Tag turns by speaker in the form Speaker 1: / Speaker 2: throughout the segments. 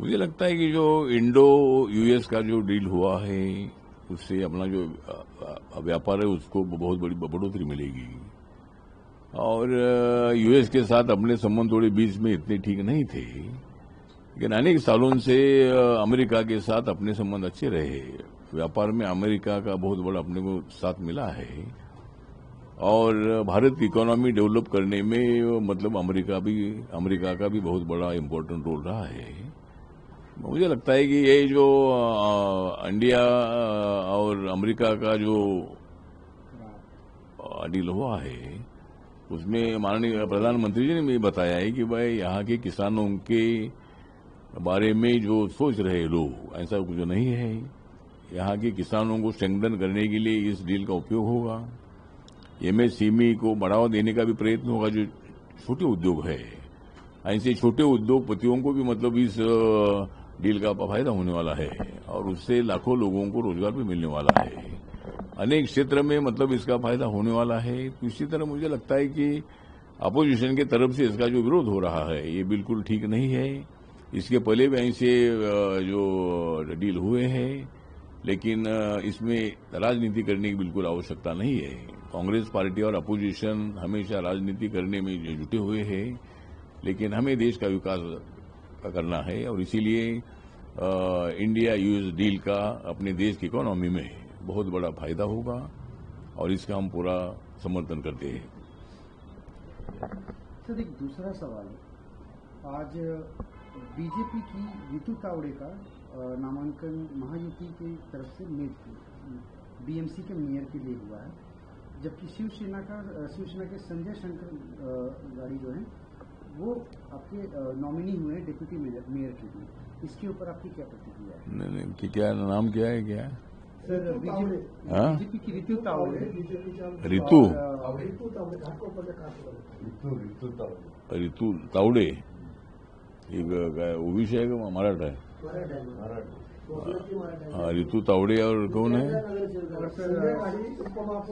Speaker 1: मुझे लगता है कि जो इंडो यूएस का जो डील हुआ है उससे अपना जो व्यापार है उसको बहुत बड़ी बढ़ोतरी मिलेगी। और यूएस के साथ अपने संबंध थोड़े बीच में इतने ठीक नहीं थे, लेकिन अनेक सालों से अमेरिका के साथ अपने संबंध अच्छे रहे। व्यापार में अमेरिका का बहुत बड़ा अपने को साथ मिला है और भारत की इकोनॉमी डेवलप करने में मतलब अमेरिका का भी बहुत बड़ा इम्पोर्टेंट रोल रहा है। मुझे लगता है कि ये जो इंडिया और अमेरिका का जो डील हुआ है उसमें माननीय प्रधानमंत्री जी ने भी बताया है कि भाई यहाँ के किसानों के बारे में जो सोच रहे लोग, ऐसा कुछ नहीं है। यहाँ के किसानों को स्ट्रेंथन करने के लिए इस डील का उपयोग होगा। एमएसएमई को बढ़ावा देने का भी प्रयत्न होगा। जो छोटे उद्योग है, ऐसे छोटे उद्योगपतियों को भी मतलब इस डील का फायदा होने वाला है और उससे लाखों लोगों को रोजगार भी मिलने वाला है। अनेक क्षेत्र में मतलब इसका फायदा होने वाला है। तो इसी तरह मुझे लगता है कि अपोजिशन के तरफ से इसका जो विरोध हो रहा है ये बिल्कुल ठीक नहीं है। इसके पहले भी ऐसे जो डील हुए हैं, लेकिन इसमें राजनीति करने की बिल्कुल आवश्यकता नहीं है। कांग्रेस पार्टी और अपोजिशन हमेशा राजनीति करने में जुटे हुए हैं, लेकिन हमें देश का विकास करना है और इसीलिए इंडिया यूएस डील का अपने देश की इकोनॉमी में बहुत बड़ा फायदा होगा और इसका हम पूरा समर्थन करते हैं।
Speaker 2: सर, एक दूसरा सवाल है। आज बीजेपी की रितु तावड़े का नामांकन महायुति की तरफ से बीएमसी के मेयर के लिए हुआ है, जबकि शिवसेना के संजय शंकर गाड़ी जो है वो आपके नॉमिनी हुए हैं डिप्यूटी मेयर के लिए। इसके ऊपर आपकी क्या प्रतिक्रिया है?
Speaker 1: नहीं, क्या नाम क्या है? क्या
Speaker 2: सर, बीजेपी की रितु तावड़े।
Speaker 1: रितु तावड़े ओबीसी है का मराठा है? हाँ, रितु तावड़े और कौन है?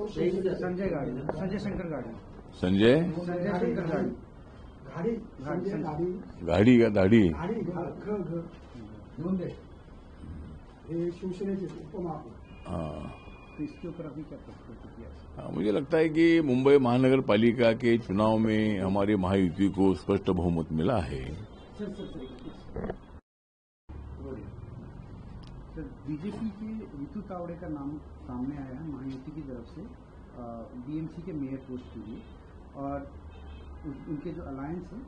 Speaker 2: संजय शंकर गाड़ी।
Speaker 1: संजय
Speaker 2: शंकर गाड़ी।
Speaker 1: गाड़ी का दाढ़ी। हाँ,
Speaker 2: इसके ऊपर अभी क्या प्रतिक्रिया?
Speaker 1: मुझे लगता है कि मुंबई महानगर पालिका के चुनाव में हमारी महायुति को स्पष्ट बहुमत मिला है।
Speaker 2: सर, बीजेपी के रितु तावड़े का नाम सामने आया है महायुति की तरफ से बीएमसी के मेयर पोस्ट के लिए, और उनके जो अलायंस है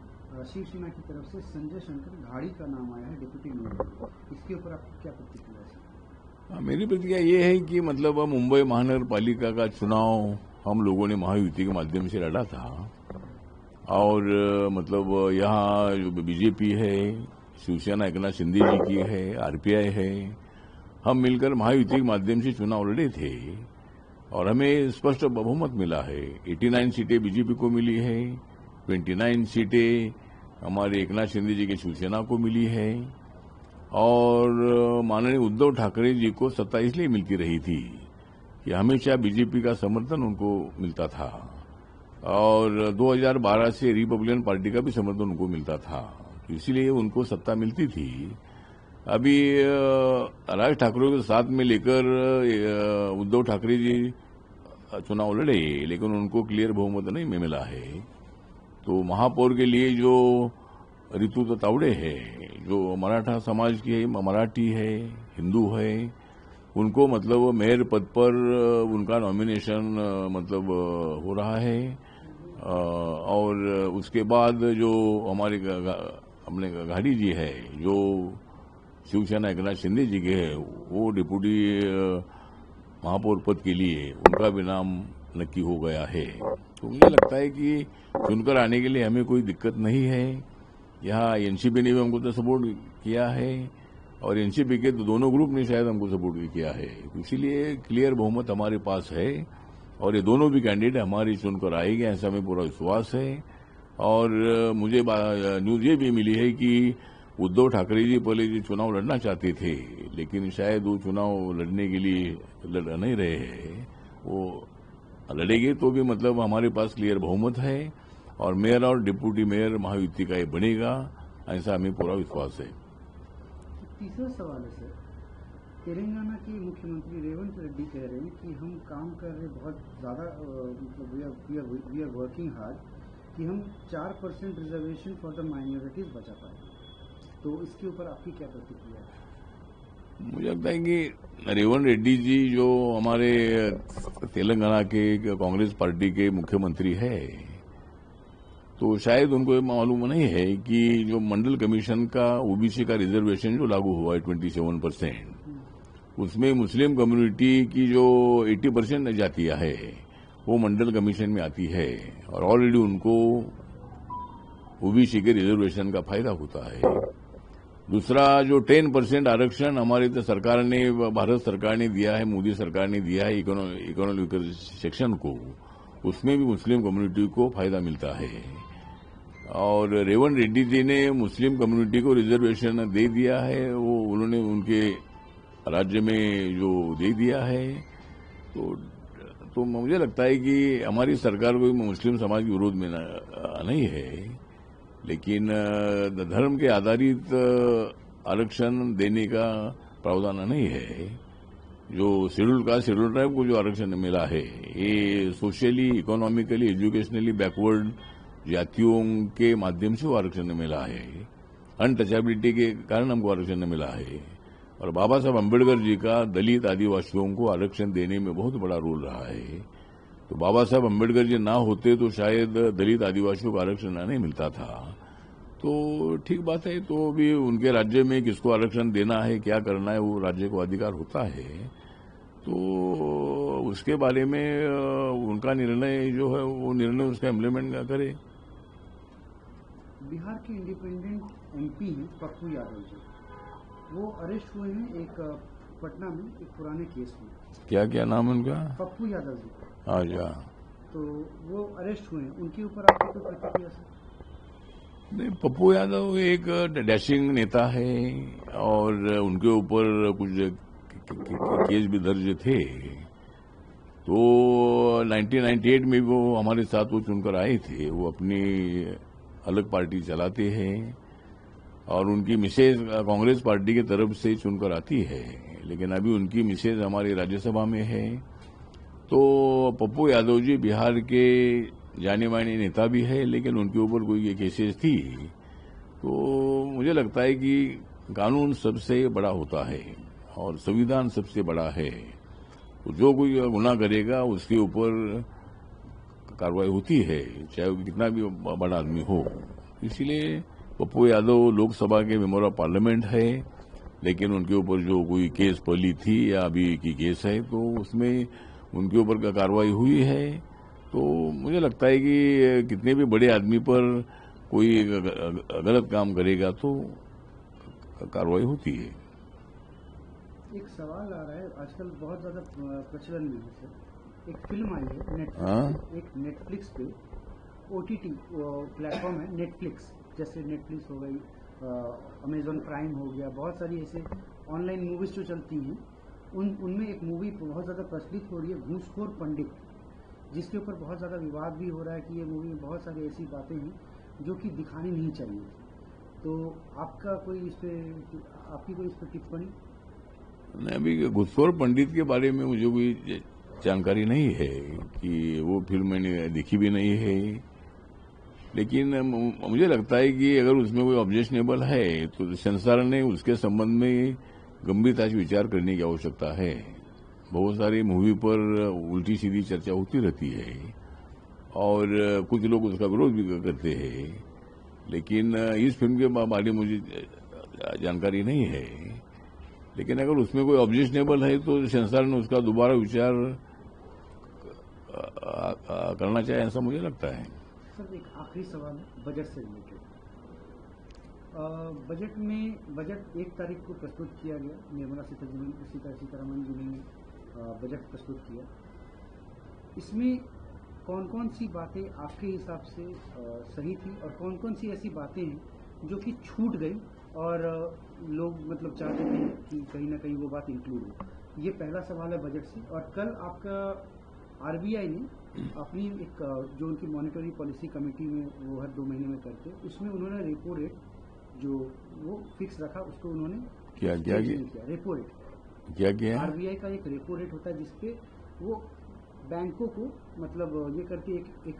Speaker 2: शिवसेना की तरफ से संजय शंकर घाड़ी का नाम आया है डिप्यूटी मेयर। इसके ऊपर आपकी क्या प्रतिक्रिया है?
Speaker 1: मेरी प्रतिक्रिया ये है कि मतलब मुंबई महानगर पालिका का चुनाव हम लोगों ने महायुति के माध्यम से लड़ा था और मतलब यहाँ जो बीजेपी है, शिवसेना एकनाथ शिंदे जी की है, आरपीआई है, हम मिलकर महायुति के माध्यम से चुनाव लड़े थे और हमें स्पष्ट बहुमत मिला है। 89 सीटें बीजेपी को मिली है, 29 सीटें हमारे एकनाथ शिंदे जी के शिवसेना को मिली है और माननीय उद्धव ठाकरे जी को सत्ता इसलिए मिलती रही थी कि हमेशा बीजेपी का समर्थन उनको मिलता था और 2012 से रिपब्लिकन पार्टी का भी समर्थन उनको मिलता था, इसलिए उनको सत्ता मिलती थी। अभी राज ठाकरे को साथ में लेकर उद्धव ठाकरे जी चुनाव लड़े, लेकिन उनको क्लियर बहुमत नहीं मिला है। तो महापौर के लिए जो रितु तावड़े है, जो मराठा समाज की है, मराठी है, हिंदू है, उनको मतलब मेयर पद पर उनका नॉमिनेशन मतलब हो रहा है और उसके बाद जो हमारे अपने गाड़ी जी है जो शिवसेना एकनाथ शिंदे जी के है, वो डिप्यूटी महापौर पद के लिए उनका भी नाम नक्की हो गया है। तो मुझे लगता है कि चुनकर आने के लिए हमें कोई दिक्कत नहीं है। यहाँ एनसीपी ने भी हमको तो सपोर्ट किया है और एनसीपी के दोनों ग्रुप ने शायद हमको सपोर्ट भी किया है, इसीलिए क्लियर बहुमत हमारे पास है और ये दोनों भी कैंडिडेट हमारी चुनकर आएंगे, ऐसा हमें पूरा विश्वास है। और मुझे न्यूज ये भी मिली है कि उद्धव ठाकरे जी पहले जो चुनाव लड़ना चाहते थे, लेकिन शायद वो चुनाव लड़ने के लिए लड़ नहीं रहे हैं, वो लड़ेंगे तो भी मतलब हमारे पास क्लियर बहुमत है और मेयर और डिप्यूटी मेयर महायुति का ये बनेगा, ऐसा हमें पूरा विश्वास है।
Speaker 2: तीसरा सवाल है सर, तेलंगाना के मुख्यमंत्री रेवंत रेड्डी कह रहे हैं कि हम काम कर रहे बहुत ज़्यादा, मतलब वी आर वर्किंग हार्ड कि हम 4% रिजर्वेशन फॉर द माइनॉरिटीज बचा पाए। तो इसके ऊपर आपकी क्या प्रतिक्रिया है?
Speaker 1: मुझे लगता है कि रेवंत रेड्डी जी जो हमारे तेलंगाना के कांग्रेस पार्टी के मुख्यमंत्री है, तो शायद उनको मालूम नहीं है कि जो मंडल कमीशन का ओबीसी का रिजर्वेशन जो लागू हुआ है 27%, उसमें मुस्लिम कम्युनिटी की जो 80% जातियां है वो मंडल कमीशन में आती है और ऑलरेडी उनको ओबीसी के रिजर्वेशन का फायदा होता है। दूसरा जो 10% आरक्षण हमारी तो सरकार ने, भारत सरकार ने दिया है, मोदी सरकार ने दिया है इकोनॉमिक सेक्शन को, उसमें भी मुस्लिम कम्युनिटी को फायदा मिलता है। और रेवंत रेड्डी जी ने मुस्लिम कम्युनिटी को रिजर्वेशन दे दिया है, वो उन्होंने उनके राज्य में जो दे दिया है। तो मुझे लगता है कि हमारी सरकार कोई मुस्लिम समाज के विरोध में नहीं है, लेकिन धर्म के आधारित आरक्षण देने का प्रावधान नहीं है। जो शेड्यूल कास्ट शेड्यूल ट्राइब को जो आरक्षण मिला है, ये सोशली, इकोनॉमिकली, एजुकेशनली बैकवर्ड जातियों के माध्यम से वो आरक्षण मिला है। अनटचेबिलिटी के कारण हमको आरक्षण मिला है। और बाबा साहब अम्बेडकर जी का दलित आदिवासियों को आरक्षण देने में बहुत बड़ा रोल रहा है। तो बाबा साहब अम्बेडकर जी ना होते तो शायद दलित आदिवासियों को आरक्षण नहीं मिलता था। तो ठीक बात है, तो भी उनके राज्य में किसको आरक्षण देना है, क्या करना है, वो राज्य को अधिकार होता है। तो उसके बारे में उनका निर्णय जो है, वो निर्णय उसका इम्प्लीमेंट करे।
Speaker 2: बिहार के इंडिपेंडेंट एमपी हैं पप्पू यादव जी, वो अरेस्ट हुए हैं एक पटना में एक पुराने केस में।
Speaker 1: क्या नाम है उनका?
Speaker 2: पप्पू यादव जी।
Speaker 1: अच्छा,
Speaker 2: तो वो अरेस्ट हुए हैं, उनके ऊपर आपकी कोई प्रतिक्रिया सर?
Speaker 1: नहीं, पप्पू यादव एक डैशिंग नेता है और उनके ऊपर कुछ केस भी दर्ज थे। तो 1998 में वो हमारे साथ वो चुनकर आए थे। वो अपनी अलग पार्टी चलाते हैं और उनकी मिसेज कांग्रेस पार्टी की तरफ से चुनकर आती है, लेकिन अभी उनकी मिसेज हमारी राज्यसभा में है। तो पप्पू यादव जी बिहार के जाने माने नेता भी है, लेकिन उनके ऊपर कोई ये केसेस थी। तो मुझे लगता है कि कानून सबसे बड़ा होता है और संविधान सबसे बड़ा है। तो जो कोई गुनाह करेगा उसके ऊपर कार्रवाई होती है, चाहे वो कितना भी बड़ा आदमी हो। इसलिए पप्पू यादव लोकसभा के मेंबर ऑफ पार्लियामेंट है, लेकिन उनके ऊपर जो कोई केस पहली थी या अभी की केस है, तो उसमें उनके ऊपर का कार्रवाई हुई है। तो मुझे लगता है कि कितने भी बड़े आदमी पर कोई गलत काम करेगा तो कार्रवाई होती है।
Speaker 2: एक सवाल आ रहा है, आजकल बहुत ज्यादा प्रचलन में है सर, एक फिल्म आई है एक नेटफ्लिक्स पे, ओटीटी प्लेटफॉर्म है नेटफ्लिक्स, जैसे नेटफ्लिक्स हो गई, अमेजॉन प्राइम हो गया, बहुत सारी ऐसे ऑनलाइन मूवीज जो चलती हैं, उनमें एक मूवी बहुत ज़्यादा प्रचलित हो रही है, घूसखोर पंडित, जिसके ऊपर बहुत ज़्यादा विवाद भी हो रहा है कि ये मूवी में बहुत सारी ऐसी बातें हैं जो कि दिखानी नहीं चाहिए। तो आपका कोई इस पे, आपकी कोई इस पर टिप्पणी?
Speaker 1: नहीं, अभी घूसखोर पंडित के बारे में मुझे कोई जानकारी नहीं है कि वो फिल्म मैंने देखी भी नहीं है। लेकिन मुझे लगता है कि अगर उसमें कोई ऑब्जेक्शनेबल है तो सेंसर ने उसके संबंध में गंभीरता से विचार करने की आवश्यकता है। बहुत सारी मूवी पर उल्टी सीधी चर्चा होती रहती है और कुछ लोग उसका विरोध भी करते हैं, लेकिन इस फिल्म के बारे में मुझे जानकारी नहीं है। लेकिन अगर उसमें कोई ऑब्जेक्शनेबल है तो सेंसर ने उसका दोबारा विचार करना चाहिए, ऐसा मुझे लगता है।
Speaker 2: सर, एक आखिरी सवाल बजट से रिलेटेड। बजट 1 तारीख को प्रस्तुत किया गया, निर्मला सीतारमण जी ने बजट प्रस्तुत किया। इसमें कौन कौन सी बातें आपके हिसाब से सही थी और कौन कौन सी ऐसी बातें हैं जो कि छूट गई और लोग मतलब चाहते थे कि कहीं ना कहीं वो बात इंक्लूड हो? ये पहला सवाल है बजट से। और कल आपका आरबीआई ने अपनी एक जो उनकी मॉनेटरी पॉलिसी कमेटी में वो हर 2 महीने में करते, उसमें उन्होंने रेपो रेट जो वो फिक्स रखा उसको उन्होंने
Speaker 1: क्या
Speaker 2: change नहीं किया। रेपो रेट,
Speaker 1: क्या किया?
Speaker 2: आरबीआई का एक रेपो रेट होता है जिसपे वो बैंकों को मतलब ये करके एक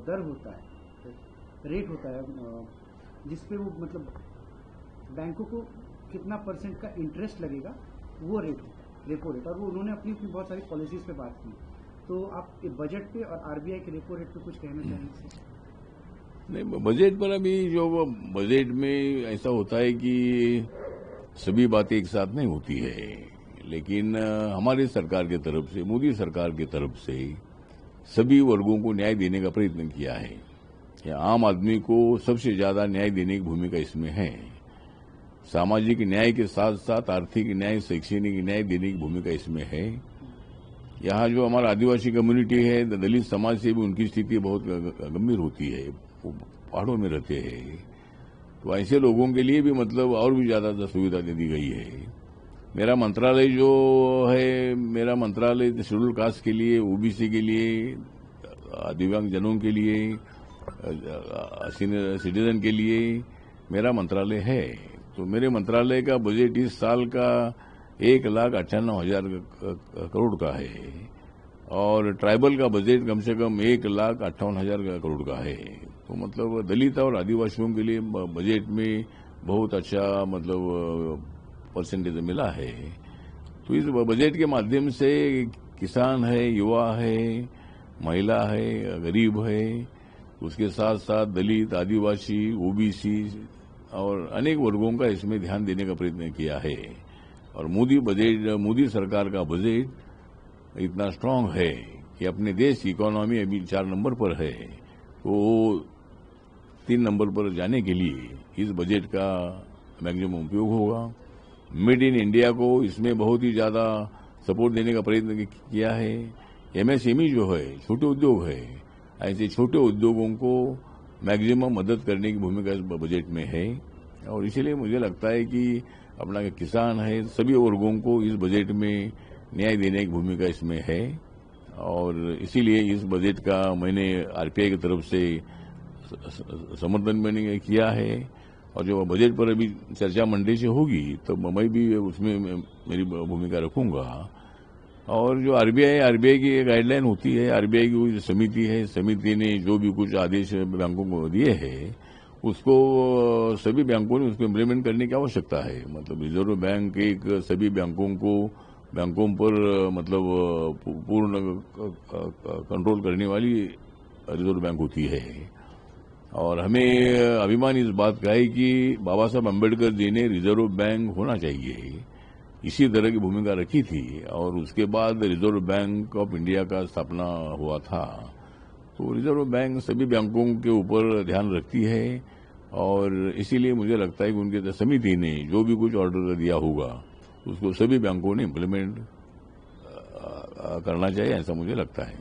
Speaker 2: दर होता है, रेट होता है जिसपे वो मतलब बैंकों को कितना % का इंटरेस्ट लगेगा वो रेट होता है, रेपो रेट। और वो उन्होंने अपनी अपनी बहुत सारी पॉलिसीज पे बात की। तो आप बजट पे और आरबीआई के रेपो रेट पे कुछ कहना चाहेंगे?
Speaker 1: नहीं, बजट पर अभी जो बजट में ऐसा होता है कि सभी बातें एक साथ नहीं होती है, लेकिन हमारी सरकार की तरफ से, मोदी सरकार की तरफ से सभी वर्गों को न्याय देने का प्रयत्न किया है। या आम आदमी को सबसे ज्यादा न्याय देने की भूमिका इसमें है। सामाजिक न्याय के साथ साथ आर्थिक न्याय, शैक्षणिक न्याय देने की भूमिका इसमें है। यहाँ जो हमारा आदिवासी कम्युनिटी है, दलित समाज से भी उनकी स्थिति बहुत गंभीर होती है, वो पहाड़ों में रहते हैं। तो ऐसे लोगों के लिए भी मतलब और भी ज्यादा सुविधा दे दी गई है। मेरा मंत्रालय जो है, मेरा मंत्रालय शेड्यूल कास्ट के लिए, ओबीसी के लिए, दिव्यांग जनों के लिए, सीनियर सिटीजन के लिए मेरा मंत्रालय है। तो मेरे मंत्रालय का बजट इस साल का 1,98,000 करोड़ का है और ट्राइबल का बजट कम से कम 1,58,000 करोड़ का है। तो मतलब दलित और आदिवासियों के लिए बजट में बहुत अच्छा मतलब परसेंटेज मिला है। तो इस बजट के माध्यम से किसान है, युवा है, महिला है, गरीब है, उसके साथ साथ दलित, आदिवासी, ओबीसी और अनेक वर्गों का इसमें ध्यान देने का प्रयत्न किया है। और मोदी सरकार का बजट इतना स्ट्रांग है कि अपने देश की इकोनॉमी अभी 4 नंबर पर है, तो 3 नंबर पर जाने के लिए इस बजट का मैक्सिमम उपयोग होगा। मेड इन इंडिया को इसमें बहुत ही ज्यादा सपोर्ट देने का प्रयत्न किया है। एमएसएमई जो है, छोटे उद्योग है, ऐसे छोटे उद्योगों को मैक्सिमम मदद करने की भूमिका इस बजट में है। और इसीलिए मुझे लगता है कि अपना किसान है, सभी वर्गों को इस बजट में न्याय देने की भूमिका इसमें है। और इसीलिए इस बजट का मैंने आरबीआई की तरफ से समर्थन मैंने किया है। और जो बजट पर अभी चर्चा मंडे से होगी तो मैं भी उसमें मेरी भूमिका रखूंगा। और जो आरबीआई की गाइडलाइन होती है, आरबीआई की समिति है, समिति ने जो भी कुछ आदेश बैंकों को दिए हैं उसको सभी बैंकों ने उसको इम्प्लीमेंट करने की आवश्यकता है। मतलब रिजर्व बैंक एक सभी बैंकों पर मतलब पूर्ण कंट्रोल करने वाली रिजर्व बैंक होती है। और हमें अभिमान इस बात का है कि बाबा साहब अम्बेडकर जी ने रिजर्व बैंक होना चाहिए इसी तरह की भूमिका रखी थी। और उसके बाद रिजर्व बैंक ऑफ इंडिया का स्थापना हुआ था। तो रिजर्व बैंक सभी बैंकों के ऊपर ध्यान रखती है और इसीलिए मुझे लगता है कि उनके समिति ने जो भी कुछ ऑर्डर दिया होगा उसको सभी बैंकों ने इम्प्लीमेंट करना चाहिए, ऐसा मुझे लगता है।